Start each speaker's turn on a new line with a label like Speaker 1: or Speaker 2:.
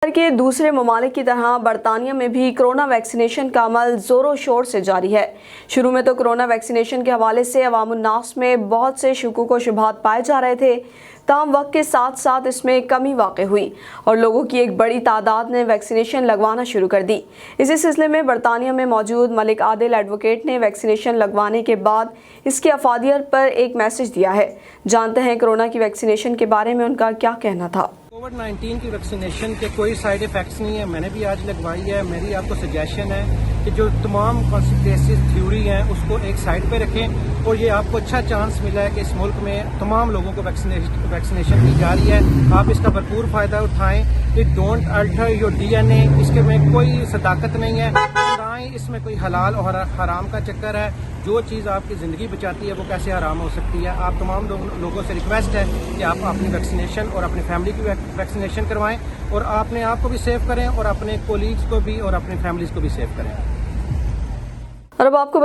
Speaker 1: के दूसरे ममालिक की तरह बरतानिया में भी कोरोना वैक्सीनेशन का अमल जोरों शोर से जारी है। शुरू में तो कोरोना वैक्सीनेशन के हवाले से अवामुन्नास में बहुत से शुकूक व शुबहात पाए जा रहे थे, ताहम वक्त के साथ साथ इसमें कमी वाक़ई हुई और लोगों की एक बड़ी तादाद ने वैक्सीनेशन लगवाना शुरू कर दी। इसी सिलसिले में बरतानिया में मौजूद मलिक आदिल एडवोकेट ने वैक्सीनेशन लगवाने के बाद इसकी अफादियत पर एक मैसेज दिया है। जानते हैं कोरोना की वैक्सीनेशन के बारे में उनका क्या कहना था।
Speaker 2: कोविड-19 की वैक्सीनेशन के कोई साइड इफेक्ट्स नहीं है। मैंने भी आज लगवाई है। मेरी आपको सजेशन है कि जो तमाम कॉन्स्पिरेसी थ्योरी हैं उसको एक साइड पे रखें और ये आपको अच्छा चांस मिला है कि इस मुल्क में तमाम लोगों को वैक्सीनेशन की जा रही है। आप इसका भरपूर फ़ायदा उठाएं। It don't alter your DNA। इसके में कोई सदाकत नहीं है, ना ही इसमें कोई हलाल और हराम का चक्कर है। जो चीज़ आपकी ज़िंदगी बचाती है वो कैसे हराम हो सकती है। आप तमाम लोगों से रिक्वेस्ट है कि आप अपनी वैक्सीनेशन और अपनी फैमिली की वैक्सीनेशन करवाएं और अपने आप को भी सेव करें और अपने कोलीग्स को भी और अपनी फैमिलीज़ को भी सेव करें।
Speaker 1: और अब आपको